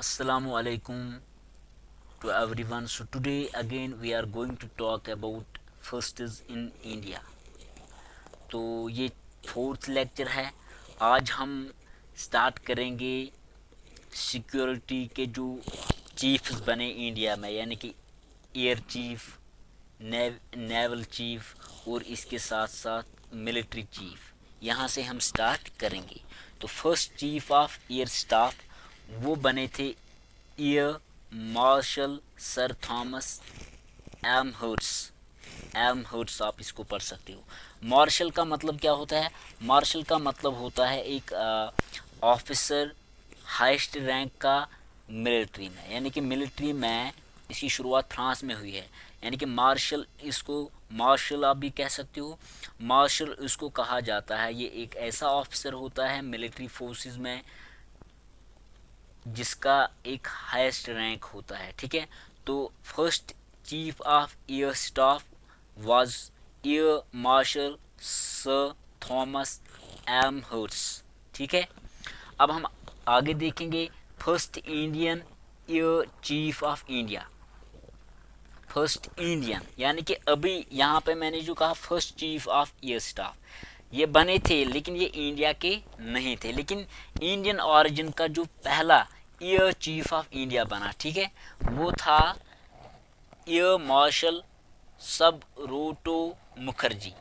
Assalamu alaikum to everyone. So today again we are going to talk about first is in India. तो ये fourth lecture है. आज हम start करेंगे security के जो चीफ्स बने इंडिया में, यानी कि एयर चीफ, नेवल चीफ और इसके साथ साथ मिलिट्री चीफ. यहाँ से हम स्टार्ट करेंगे. तो first chief of air staff वो बने थे एयर मार्शल सर थॉमस एमहर्ट्स आप इसको पढ़ सकते हो. मार्शल का मतलब क्या होता है? मार्शल का मतलब होता है एक ऑफिसर हाईएस्ट रैंक का मिलिट्री में, यानी कि मिलिट्री में इसकी शुरुआत फ्रांस में हुई है. यानी कि मार्शल, इसको मार्शल आप भी कह सकते हो. मार्शल इसको कहा जाता है. ये एक ऐसा ऑफिसर होता है मिलिट्री फोर्सेस में जिसका एक हाईएस्ट रैंक होता है. ठीक है. तो first chief of air staff was air marshal sir Thomas एमहर्ट्स. ठीक है. अब हम आगे देखेंगे first Indian air chief of India. First Indian यानी कि अभी यहाँ पे मैंने जो कहा first chief of air staff, ये बने थे लेकिन ये इंडिया के नहीं थे. लेकिन इंडियन ऑरिजिन का जो पहला एयर चीफ ऑफ इंडिया बना, ठीक है, वो था एयर मार्शल सब रोटो मुखर्जी,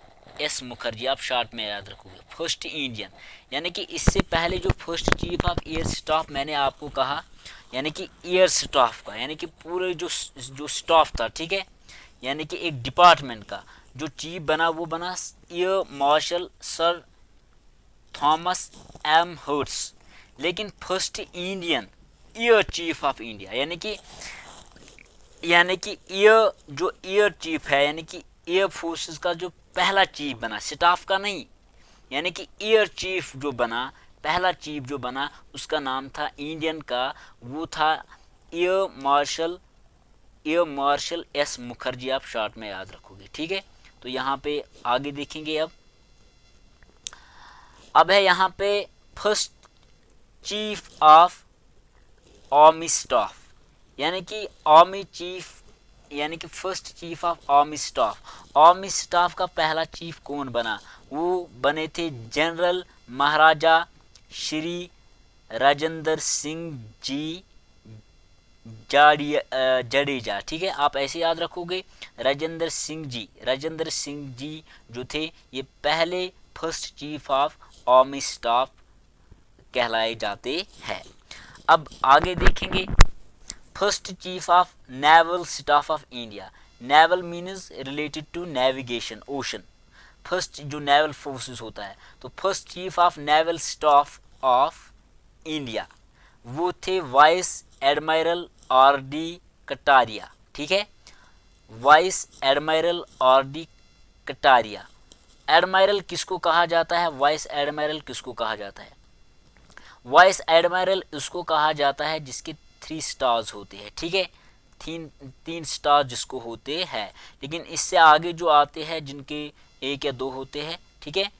एस मुखर्जी, आप शॉर्ट में याद रखोगे. फर्स्ट इंडियन यानी कि इससे पहले जो first chief of air staff मैंने आपको कहा, यानी कि एयर स्टाफ का, यानी कि पूरे जो स्टाफ था, ठीक है, यानी कि एक डिपार्टमेंट का जो चीफ बना वो बना एयर मार्शल सर थॉमस एमहर्ट्स. लेकिन first Indian air chief of India यानी कि एयर जो एयर चीफ है, यानी कि एयर फोर्सेस का जो पहला चीफ बना, स्टाफ का नहीं, यानी कि एयर चीफ जो बना, पहला चीफ जो बना, उसका नाम था इंडियन का, वो था एयर मार्शल एस मुखर्जी. आप शॉर्ट में याद रखोगे. ठीक है. तो यहाँ पे आगे देखेंगे. अब है यहाँ पे first chief of army staff, यानी कि आर्मी चीफ, यानी कि first chief of army staff. Army staff का पहला चीफ कौन बना? वो बने थे जनरल महाराजा श्री राजेंद्र सिंह जी जडेजा. ठीक है. आप ऐसे याद रखोगे राजेंद्र सिंह जी जो थे ये पहले first chief of army staff कहलाए जाते हैं. अब आगे देखेंगे first chief of naval staff of India. Naval means related to navigation, ocean. First जो नेवल फोर्सेस होता है, तो first chief of naval staff of India वो थे vice admiral R D Kataria. ठीक है. Vice admiral R D Kataria. Admiral किसको कहा जाता है? वाइस एडमिरल किसको कहा जाता है? वाइस एडमिरल उसको कहा जाता है जिसके 3 स्टार्स होते हैं. ठीक है. तीन स्टार जिसको होते हैं. लेकिन इससे आगे जो आते हैं जिनके 1 या 2 होते हैं, ठीक है,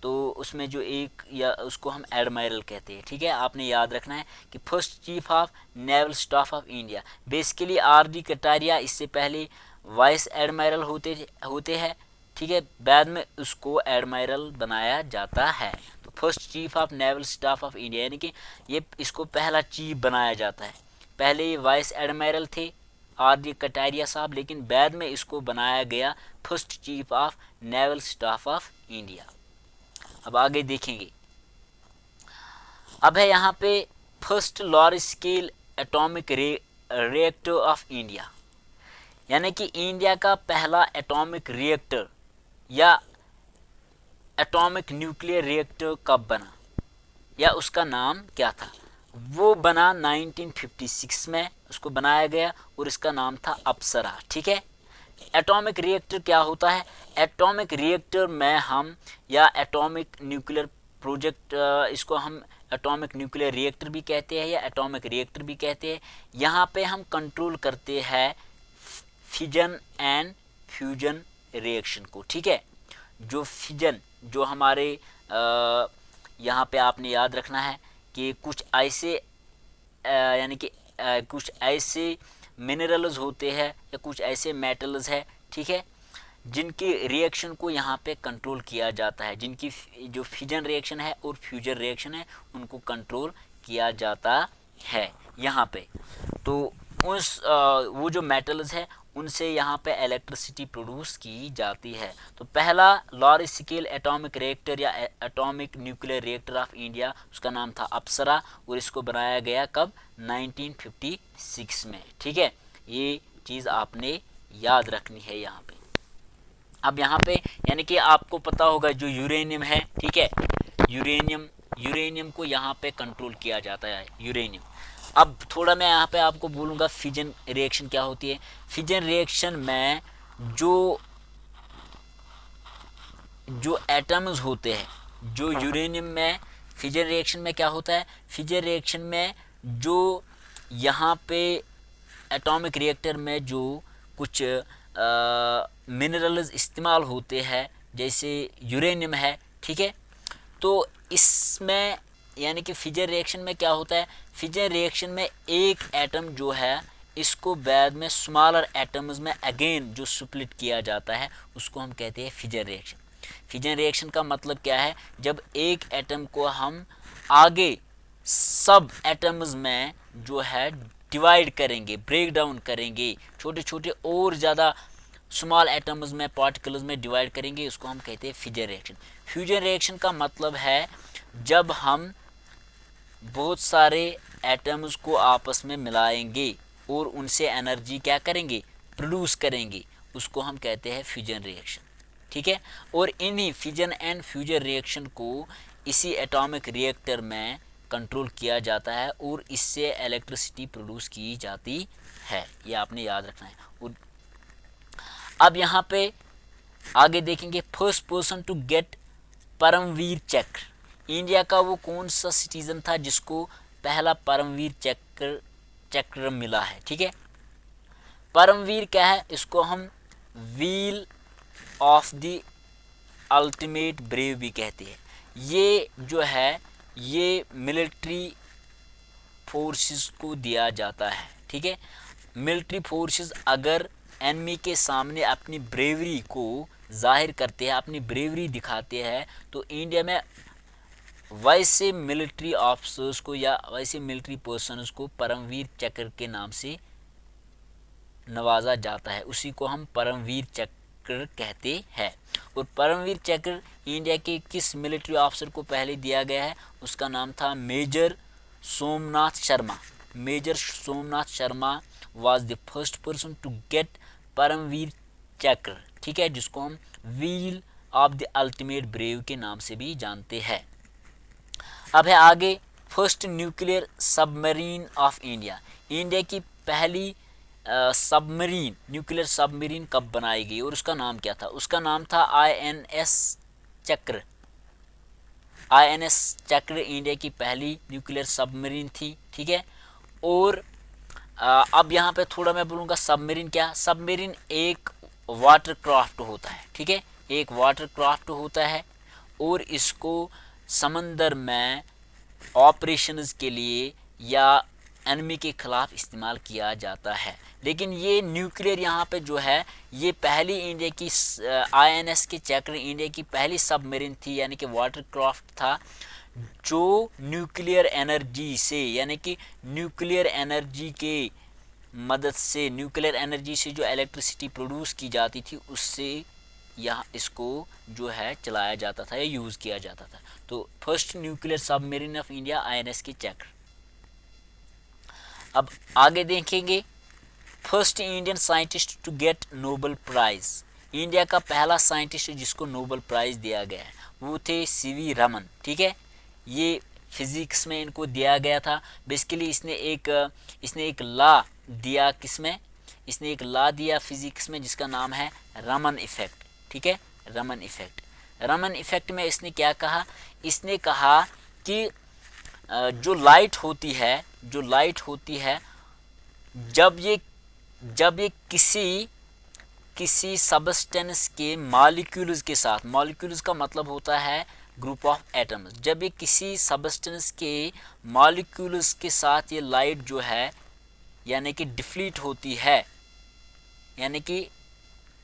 तो उसमें जो एक या उसको हम एडमिरल कहते हैं. ठीक है. आपने याद रखना है कि first chief of naval staff of India basically are D Kataria, इससे पहले वाइस एडमिरल होते हैं. ठीक है. बाद में उसको एडमिरल बनाया जाता है. तो first chief of naval staff of India यानी कि ये इसको पहला चीफ बनाया जाता है. पहले ये वाइस एडमिरल थे आर डी कटारिया साहब, लेकिन बाद में इसको बनाया गया first chief of naval staff of India. अब आगे देखेंगे. अब है यहाँ पे first large scale atomic reactor of India, यानी कि इंडिया का पहला एटॉमिक रिएक्टर या एटॉमिक न्यूक्लियर रिएक्टर कब बना या उसका नाम क्या था? वो बना 1956 में, उसको बनाया गया और इसका नाम था अप्सरा. ठीक है. एटॉमिक रिएक्टर क्या होता है? एटॉमिक रिएक्टर में हम या एटॉमिक न्यूक्लियर प्रोजेक्ट, इसको हम एटॉमिक न्यूक्लियर रिएक्टर भी कहते हैं या एटॉमिक रिएक्टर भी कहते हैं. यहाँ पे हम कंट्रोल करते हैं फिजन एंड फ्यूजन रिएक्शन को. ठीक है. जो फिजन, जो हमारे यहाँ पे आपने याद रखना है कि कुछ ऐसे यानी कि कुछ ऐसे मिनरल्स होते हैं या कुछ ऐसे मेटल्स है, ठीक है, जिनके रिएक्शन को यहाँ पे कंट्रोल किया जाता है, जिनकी जो फिजन रिएक्शन है और फ्यूजन रिएक्शन है उनको कंट्रोल किया जाता है यहाँ पे। तो वो जो मेटल्स है उनसे यहाँ पे इलेक्ट्रिसिटी प्रोड्यूस की जाती है। तो पहला लार्ज स्केल एटॉमिक रिएक्टर या atomic nuclear reactor of India, उसका नाम था अप्सरा, और इसको बनाया गया कब, 1956 में, ठीक है। ये चीज़ आपने याद रखनी है यहाँ पे। अब यहाँ पे यानी कि आपको पता होगा जो यूरेनियम है, ठीक है, यूरेनियम को यहाँ पे कंट्रोल किया जाता है, यूरेनियम। अब थोड़ा मैं यहाँ पे आपको बोलूँगा फिजन रिएक्शन क्या होती है। फिजन रिएक्शन में जो एटम्स होते हैं, जो यूरेनियम में फिजन रिएक्शन में क्या होता है, फिजन रिएक्शन में जो यहाँ पे एटॉमिक रिएक्टर में जो कुछ मिनरल्स इस्तेमाल होते हैं जैसे यूरेनियम है, ठीक है, तो इसमें यानी कि फिजन रिएक्शन में क्या होता है, फिजन रिएक्शन में एक एटम जो है इसको बाद में स्मॉलर एटम्स में अगेन जो स्प्लिट किया जाता है उसको हम कहते हैं फिजन रिएक्शन। फिजन रिएक्शन का मतलब क्या है, जब एक एटम को हम आगे सब एटम्स में जो है डिवाइड करेंगे, ब्रेक डाउन करेंगे, छोटे छोटे और ज़्यादा स्मॉल एटम्स में, पार्टिकल्स में डिवाइड करेंगे, उसको हम कहते हैं फ्यूजन रिएक्शन। फ्यूजन रिएक्शन का मतलब है जब हम बहुत सारे एटम्स को आपस में मिलाएंगे और उनसे एनर्जी क्या करेंगे, प्रोड्यूस करेंगे, उसको हम कहते हैं फ्यूजन रिएक्शन, ठीक है। और इन्हीं फिजन एंड फ्यूजन रिएक्शन को इसी एटॉमिक रिएक्टर में कंट्रोल किया जाता है और इससे इलेक्ट्रिसिटी प्रोड्यूस की जाती है, ये आपने याद रखना है। और अब यहाँ पे आगे देखेंगे, first person to get Paramvir Chakra, India का वो कौन सा सिटीजन था जिसको पहला परमवीर चक्र मिला है, ठीक है। परमवीर क्या है, इसको हम wheel of the ultimate brave भी कहते हैं। ये जो है ये मिलिट्री फोर्सेस को दिया जाता है, ठीक है। मिलिट्री फोर्सेस अगर एनिमी के सामने अपनी ब्रेवरी को जाहिर करते हैं, अपनी ब्रेवरी दिखाते हैं, तो इंडिया में वैसे मिलिट्री ऑफिसर्स को या वैसे मिलिट्री पर्सन्स को परमवीर चक्र के नाम से नवाजा जाता है, उसी को हम परमवीर चक्र कहते हैं। और परमवीर चक्र इंडिया के किस मिलिट्री ऑफिसर को पहले दिया गया है, उसका नाम था major Somnath Sharma. Major Somnath Sharma was the first person to get Paramvir Chakra, ठीक है, जिसको हम wheel of the ultimate brave के नाम से भी जानते हैं। अब है आगे, first nuclear submarine of India, India की पहली सबमरीन, न्यूक्लियर सबमरीन कब बनाई गई और उसका नाम क्या था, उसका नाम था INS चक्र। INS चक्र इंडिया की पहली न्यूक्लियर सबमरीन थी, ठीक है। और अब यहाँ पे थोड़ा मैं बोलूँगा सबमरीन क्या, सबमरीन एक वाटर क्राफ्ट होता है, ठीक है, एक वाटर क्राफ्ट होता है और इसको समंदर में ऑपरेशंस के लिए या एनिमी के ख़िलाफ़ इस्तेमाल किया जाता है। लेकिन ये न्यूक्लियर यहाँ पे जो है ये पहली इंडिया की INS के चक्र इंडिया की पहली सबमरीन थी, यानी कि वाटर क्राफ्ट था जो न्यूक्लियर एनर्जी से, यानी कि न्यूक्लियर एनर्जी के मदद से, न्यूक्लियर एनर्जी से जो इलेक्ट्रिसिटी प्रोड्यूस की जाती थी उससे यहाँ इसको जो है चलाया जाता था या यूज़ किया जाता था। तो first nuclear submarine of India INS के चक्र। अब आगे देखेंगे, first Indian scientist to get Nobel prize, India का पहला साइंटिस्ट जिसको नोबेल प्राइज़ दिया गया है वो थे CV रमन, ठीक है। ये फिज़िक्स में इनको दिया गया था। बेसिकली इसने एक लॉ दिया, किसमें, इसने एक लॉ दिया फिज़िक्स में जिसका नाम है रमन इफ़ेक्ट, ठीक है, रमन इफ़ेक्ट। रमन इफ़ेक्ट में इसने क्या कहा, इसने कहा कि जो लाइट होती है जब ये किसी सबस्टेंस के मॉलिक्यूल्स के साथ, मॉलिक्यूल्स का मतलब होता है ग्रुप ऑफ एटम्स, जब ये किसी सबस्टेंस के मॉलिक्यूल्स के साथ ये लाइट जो है यानी कि डिफ्लीट होती है, यानी कि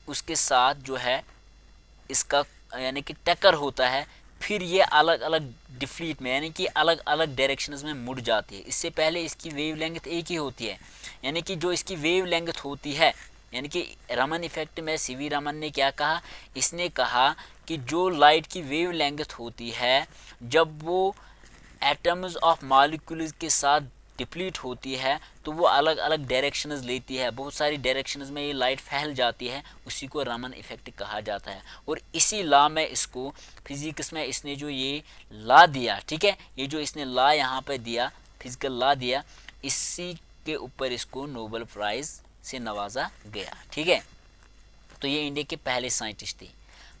उसके साथ जो है इसका यानी कि टक्कर होता है, फिर ये अलग अलग डिफ्लीट में यानी कि अलग अलग डायरेक्शंस में मुड़ जाती है। इससे पहले इसकी वेव लेंथ एक ही होती है, यानी कि जो इसकी वेव लेंथ होती है, यानी कि रमन इफेक्ट में सीवी रमन ने क्या कहा, इसने कहा कि जो लाइट की वेव लेंथ होती है जब वो एटम्स ऑफ मॉलिक्यूल्स के साथ डिप्लीट होती है तो वो अलग अलग डायरेक्शंस लेती है, बहुत सारी डायरेक्शंस में ये लाइट फैल जाती है, उसी को रमन इफेक्ट कहा जाता है। और इसी लॉ में इसको फिजिक्स में इसने जो ये लॉ दिया, ठीक है, ये जो इसने लॉ यहाँ पे दिया, फिजिकल लॉ दिया, इसी के ऊपर इसको नोबेल प्राइज़ से नवाजा गया, ठीक है। तो ये इंडिया के पहले साइंटिस्ट थे।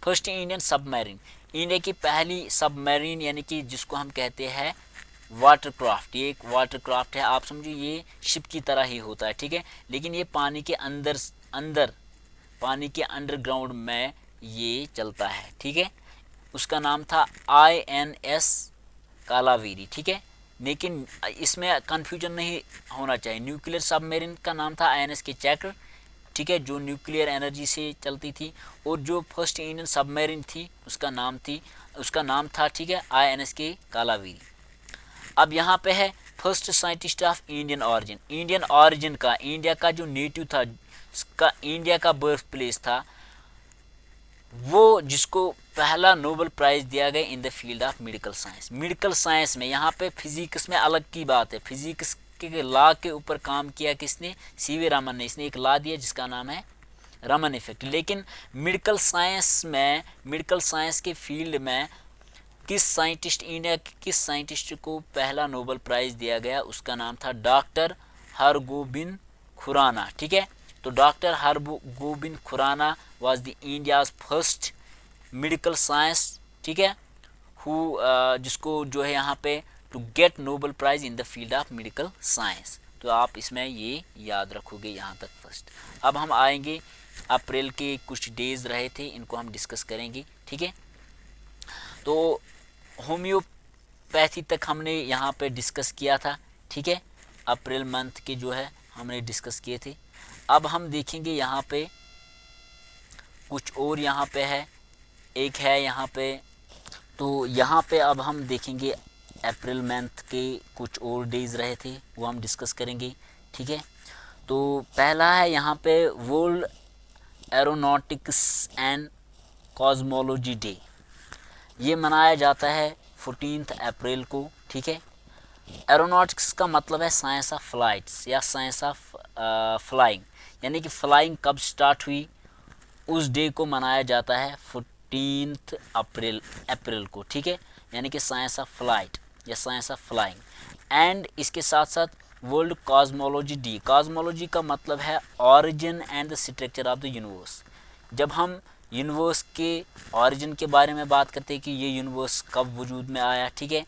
फर्स्ट इंडियन सबमरीन, इंडिया की पहली सबमरीन यानी कि जिसको हम कहते हैं वाटर क्राफ्ट, ये एक वाटर क्राफ्ट है, आप समझो ये शिप की तरह ही होता है, ठीक है, लेकिन ये पानी के अंदर पानी के अंडरग्राउंड में ये चलता है, ठीक है। उसका नाम था INS कालावीरी, ठीक है, लेकिन इसमें कंफ्यूजन नहीं होना चाहिए। न्यूक्लियर सबमरीन का नाम था INS के चैकर, ठीक है, जो न्यूक्लियर एनर्जी से चलती थी, और जो फर्स्ट इंडियन सबमरीन थी उसका नाम था, ठीक है, INS के कालावीरी। अब यहाँ पे है first scientist of Indian origin का, इंडिया का जो नेटिव था, इंडिया का बर्थ प्लेस था, वो जिसको पहला नोबेल प्राइज़ दिया गया इन the field of medical science में। यहाँ पे फिजिक्स में अलग की बात है, फिजिक्स के लॉ के ऊपर काम किया किसने, सीवी रमन ने, इसने एक लॉ दिया जिसका नाम है रमन इफेक्ट। लेकिन मेडिकल साइंस के फील्ड में इंडिया के किस साइंटिस्ट को पहला नोबेल प्राइज़ दिया गया, उसका नाम था डॉक्टर हरगोबिंद खुराना, ठीक है। तो doctor Hargobind Khurana was the India's first medical science, ठीक है, जिसको जो है यहाँ पे to get Nobel prize in the field of medical science. तो आप इसमें ये याद रखोगे यहाँ तक फर्स्ट। अब हम आएंगे, अप्रैल के कुछ डेज रहे थे, इनको हम डिस्कस करेंगे, ठीक है। तो होम्योपैथी तक हमने यहाँ पे डिस्कस किया था, ठीक है, अप्रैल मंथ के जो है हमने डिस्कस किए थे। अब हम देखेंगे यहाँ पे कुछ और, यहाँ पे है एक है यहाँ पे, तो यहाँ पे अब हम देखेंगे अप्रैल मंथ के कुछ और डेज रहे थे वो हम डिस्कस करेंगे, ठीक है। तो पहला है यहाँ पे world aeronautics and cosmology day, ये मनाया जाता है 14 अप्रैल को, ठीक है। एरोनॉटिक्स का मतलब है साइंस ऑफ फ्लाइट्स या साइंस ऑफ फ्लाइंग, यानी कि फ्लाइंग कब स्टार्ट हुई उस डे को मनाया जाता है 14 अप्रैल को, ठीक है, यानी कि साइंस ऑफ फ्लाइट या साइंस ऑफ फ्लाइंग। एंड इसके साथ साथ वर्ल्ड कॉस्मोलॉजी डे, कॉस्मोलॉजी का मतलब है origin and the structure of the universe. जब हम यूनिवर्स के ऑरिजिन के बारे में बात करते हैं कि ये यूनिवर्स कब वजूद में आया, ठीक है,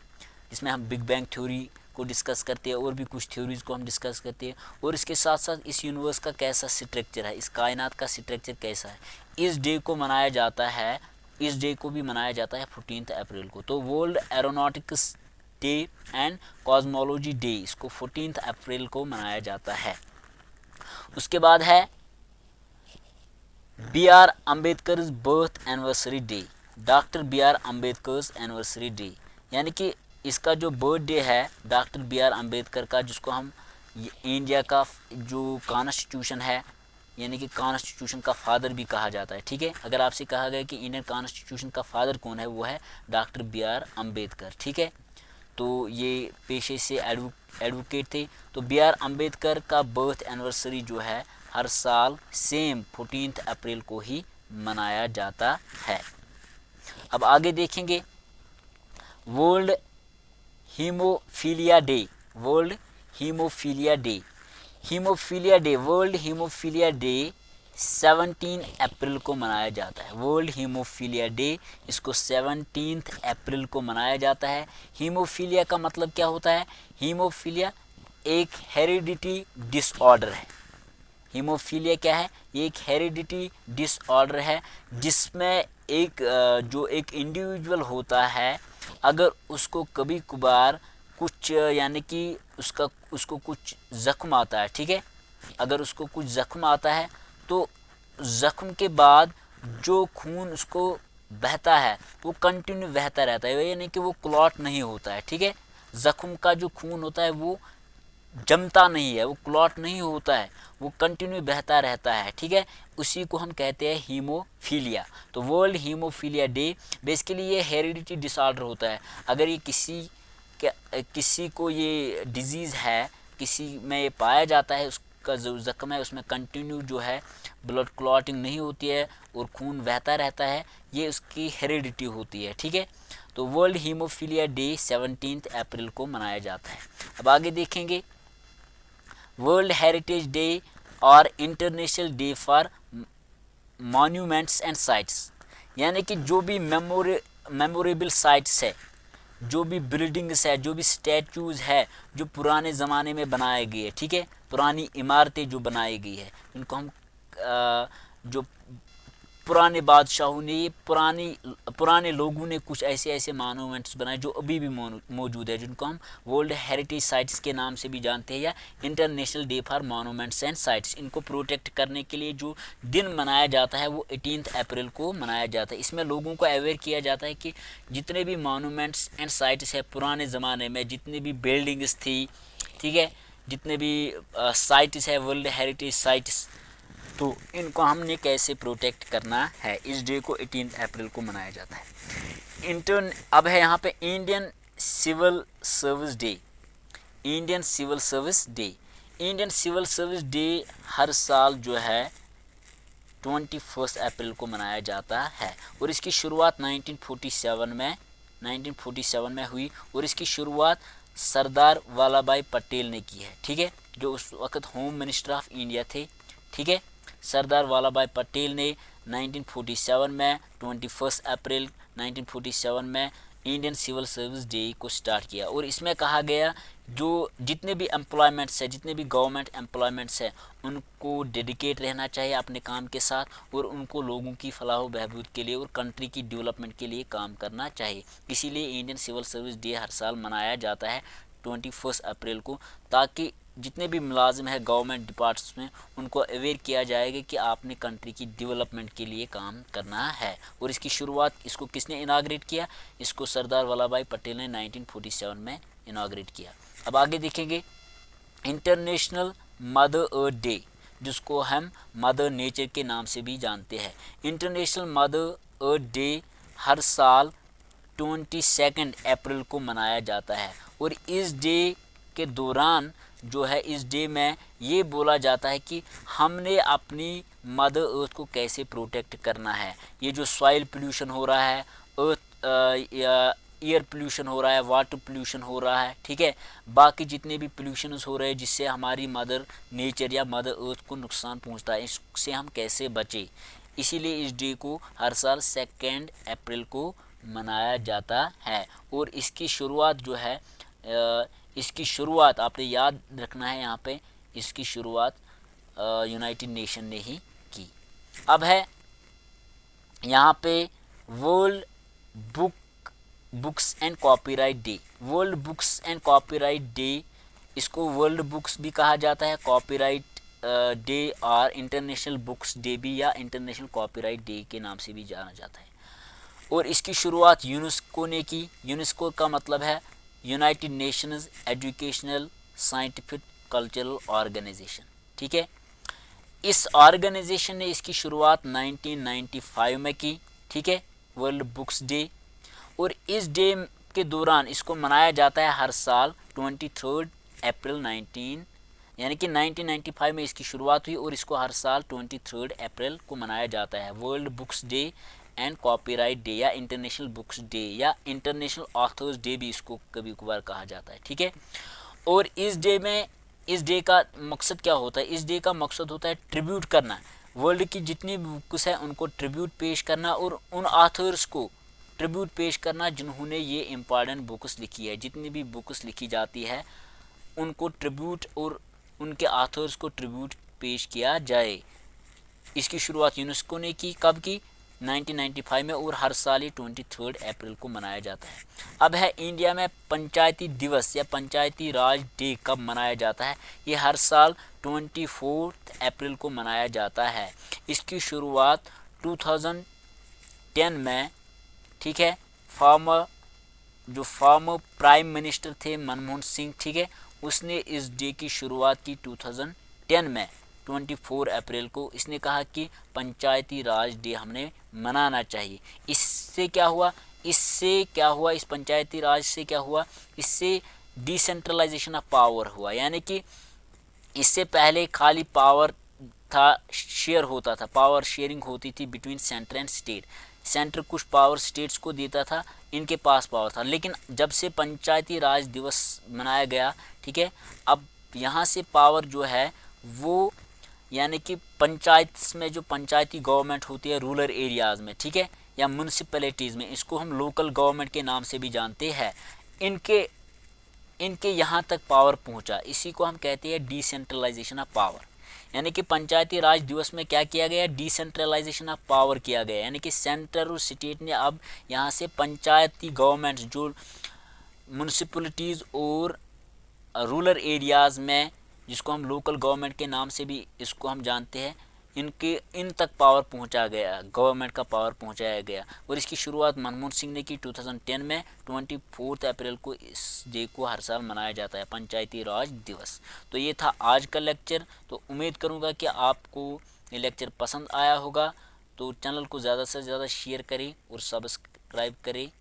जिसमें हम बिग बैंग थ्योरी को डिस्कस करते हैं और भी कुछ थ्योरीज़ को हम डिस्कस करते हैं, और इसके साथ साथ इस यूनिवर्स का कैसा स्ट्रक्चर है, इस कायनात का स्ट्रक्चर कैसा है, इस डे को मनाया जाता है, इस डे को भी मनाया जाता है 14 अप्रैल को। तो world aeronautics day and cosmology day, इसको 14 अप्रैल को मनाया जाता है। उसके बाद है BR Ambedkar birth anniversary day, doctor BR Ambedkar anniversary day, यानी कि इसका जो बर्थडे है डॉक्टर BR अम्बेडकर का, जिसको हम इंडिया का जो कॉन्स्टिट्यूशन है यानी कि कॉन्स्टिट्यूशन का फादर भी कहा जाता है, ठीक है। अगर आपसे कहा गया कि इंडियन कॉन्स्टिट्यूशन का फादर कौन है, वो है डॉक्टर BR अम्बेडकर, ठीक है। तो ये पेशे से एडवोकेट थे। तो BR अम्बेडकर का बर्थ एनिवर्सरी जो है हर साल सेम 14 अप्रैल को ही मनाया जाता है। अब आगे देखेंगे world haemophilia day, world haemophilia day, world haemophilia day 17 अप्रैल को मनाया जाता है। वर्ल्ड हीमोफीलिया डे, इसको 17 अप्रैल को मनाया जाता है। हीमोफीलिया का मतलब क्या होता है, हीमोफीलिया एक हेरिडिटी डिसऑर्डर है। हीमोफीलिया क्या है, ये एक हेरिडिटी डिसऑर्डर है जिसमें एक जो एक इंडिविजुअल होता है, अगर उसको कभी कभार कुछ यानी कि उसको कुछ ज़ख्म आता है, ठीक है, अगर उसको कुछ ज़ख्म आता है तो ज़ख्म के बाद जो खून उसको बहता है वो कंटिन्यू बहता रहता है, यानी कि वो क्लॉट नहीं होता है, ठीक है। ज़ख्म का जो खून होता है वो जमता नहीं है, वो क्लॉट नहीं होता है, वो कंटिन्यू बहता रहता है, ठीक है। उसी को हम कहते हैं हीमोफीलिया। तो वर्ल्ड हीमोफीलिया डे बेसिकली ये हेरिडिटी डिसऑर्डर होता है। अगर ये किसी को ये डिजीज़ है, किसी में ये पाया जाता है, उसका जो ज़ख्म है उसमें कंटिन्यू जो है ब्लड क्लॉटिंग नहीं होती है और खून बहता रहता है, ये उसकी हेरिडिटी होती है, ठीक है। तो वर्ल्ड हीमोफीलिया डे 17 अप्रैल को मनाया जाता है। अब आगे देखेंगे, वर्ल्ड हेरिटेज डे और international day for monuments and sites, यानी कि जो भी मेमोरेबल साइट्स है, जो भी बिल्डिंग्स है, जो भी स्टैचूज़ है जो पुराने ज़माने में बनाए गए हैं, ठीक है, पुरानी इमारतें जो बनाई गई है, उनको हम जो पुराने बादशाहों ने, ये पुराने लोगों ने कुछ ऐसे मॉन्यूमेंट्स बनाए जो अभी भी मौजूद है, जिनको हम वर्ल्ड हेरिटेज साइट्स के नाम से भी जानते हैं या international day for monuments and sites. इनको प्रोटेक्ट करने के लिए जो दिन मनाया जाता है वो 18 अप्रैल को मनाया जाता है। इसमें लोगों को अवेयर किया जाता है कि जितने भी मॉन्यूमेंट्स एंड साइट्स है पुराने ज़माने में, जितनी भी बिल्डिंग्स थी, ठीक है, जितने भी साइट्स है वर्ल्ड हेरिटेज साइट्स, तो इनको हमने कैसे प्रोटेक्ट करना है। इस डे को 18 अप्रैल को मनाया जाता है। अब है यहाँ पे Indian civil service day. Indian civil service day, Indian civil service day हर साल जो है 21 अप्रैल को मनाया जाता है और इसकी शुरुआत 1947 में हुई और इसकी शुरुआत सरदार वल्लभ भाई पटेल ने की है, ठीक है, जो उस वक्त होम मिनिस्टर ऑफ इंडिया थे, ठीक है। सरदार वल्लभ भाई पटेल ने 1947 में 21 अप्रैल 1947 में इंडियन सिविल सर्विस डे को स्टार्ट किया और इसमें कहा गया जो जितने भी एम्प्लॉयमेंट्स है, जितने भी गवर्नमेंट एम्प्लॉयमेंट्स है, उनको डेडिकेट रहना चाहिए अपने काम के साथ और उनको लोगों की फलाह बहबूद के लिए और कंट्री की डेवलपमेंट के लिए काम करना चाहिए। इसीलिए इंडियन सिविल सर्विस डे हर साल मनाया जाता है 21 अप्रैल को, ताकि जितने भी मुलाजिम है गवर्नमेंट डिपार्ट्स में उनको अवेयर किया जाएगा कि आपने कंट्री की डेवलपमेंट के लिए काम करना है। और इसकी शुरुआत, इसको किसने इनाग्रेट किया, इसको सरदार वल्लभ भाई पटेल ने 1947 में इनाग्रेट किया। अब आगे देखेंगे इंटरनेशनल मदर अर्थ डे, जिसको हम मदर नेचर के नाम से भी जानते हैं। इंटरनेशनल मदर अर्थ डे हर साल 22 अप्रैल को मनाया जाता है और इस डे के दौरान जो है, इस डे में ये बोला जाता है कि हमने अपनी मदर अर्थ को कैसे प्रोटेक्ट करना है। ये जो सॉइल पोल्यूशन हो रहा है, एयर पोल्यूशन हो रहा है, वाटर पोल्यूशन हो रहा है, ठीक है, बाकी जितने भी पोल्यूशंस हो रहे हैं जिससे हमारी मदर नेचर या मदर अर्थ को नुकसान पहुंचता है, इससे हम कैसे बचें। इसीलिए इस डे को हर साल 2 अप्रैल को मनाया जाता है और इसकी शुरुआत जो है, इसकी शुरुआत आपने याद रखना है, यहाँ पे इसकी शुरुआत यूनाइटेड नेशन ने ही की। अब है यहाँ पे world books and copyright day. World books and copyright day, इसको वर्ल्ड बुक्स भी कहा जाता है, कॉपीराइट डे और इंटरनेशनल बुक्स डे भी या इंटरनेशनल कॉपीराइट डे के नाम से भी जाना जाता है। और इसकी शुरुआत यूनेस्को ने की। यूनेस्को का मतलब है United Nations educational scientific cultural organisation, ठीक है। इस ऑर्गेनाइजेशन ने इसकी शुरुआत 1995 में की, ठीक है, वर्ल्ड बुक्स डे। और इस डे के दौरान इसको मनाया जाता है हर साल 23 अप्रैल यानी कि 1995 में इसकी शुरुआत हुई और इसको हर साल 23 अप्रैल को मनाया जाता है। World books day and copyright day या इंटरनेशनल बुक्स डे या इंटरनेशनल ऑथर्स डे भी इसको कभी कभार कहा जाता है, ठीक है। और इस डे का मकसद क्या होता है, इस डे का मकसद होता है ट्रिब्यूट करना, वर्ल्ड की जितनी बुक्स है उनको ट्रिब्यूट पेश करना और उन ऑथर्स को ट्रिब्यूट पेश करना जिन्होंने ये इम्पॉर्टेंट बुक्स लिखी है। जितनी भी बुक्स लिखी जाती है उनको ट्रिब्यूट और उनके ऑथर्स को ट्रिब्यूट पेश किया जाए। इसकी शुरुआत यूनेस्को ने की, कब की, 1995 में, और हर साल ये 23 अप्रैल को मनाया जाता है। अब है इंडिया में पंचायती दिवस या पंचायती राज डे कब मनाया जाता है। ये हर साल 24 अप्रैल को मनाया जाता है। इसकी शुरुआत 2010 में, ठीक है, फॉर्मर प्राइम मिनिस्टर थे मनमोहन सिंह, ठीक है, उसने इस डे की शुरुआत की 2010 में 24 अप्रैल को। इसने कहा कि पंचायती राज डे हमने मनाना चाहिए। इससे क्या हुआ, इस पंचायती राज से क्या हुआ, इससे डिसेंट्रलाइजेशन ऑफ पावर हुआ। यानी कि इससे पहले खाली पावर था, शेयर होता था, पावर शेयरिंग होती थी between centre and state. Centre कुछ पावर स्टेट्स को देता था, इनके पास पावर था। लेकिन जब से पंचायती राज दिवस मनाया गया, ठीक है, अब यहाँ से पावर जो है वो, यानी कि पंचायत में जो पंचायती गवर्नमेंट होती है रूरल एरियाज़ में, ठीक है, या म्यूनसिपैलिटीज़ में, इसको हम लोकल गवर्नमेंट के नाम से भी जानते हैं, इनके यहाँ तक पावर पहुँचा। इसी को हम कहते हैं डिसेंट्रलाइजेशन ऑफ पावर। यानी कि पंचायती राज दिवस में क्या किया गया, डिसेंट्रलाइजेशन ऑफ पावर किया गया। यानी कि सेंटर और स्टेट ने अब यहाँ से पंचायती गवर्नमेंट जो म्यूनसिपैलिटीज़ और रूरल एरियाज़ में, जिसको हम लोकल गवर्नमेंट के नाम से भी इसको हम जानते हैं, इन तक पावर पहुंचा गया, गवर्नमेंट का पावर पहुंचाया गया। और इसकी शुरुआत मनमोहन सिंह ने की 2010 में। 24 अप्रैल को इस डे को हर साल मनाया जाता है, पंचायती राज दिवस। तो ये था आज का लेक्चर। तो उम्मीद करूँगा कि आपको ये लेक्चर पसंद आया होगा। तो चैनल को ज़्यादा से ज़्यादा शेयर करें और सब्सक्राइब करें।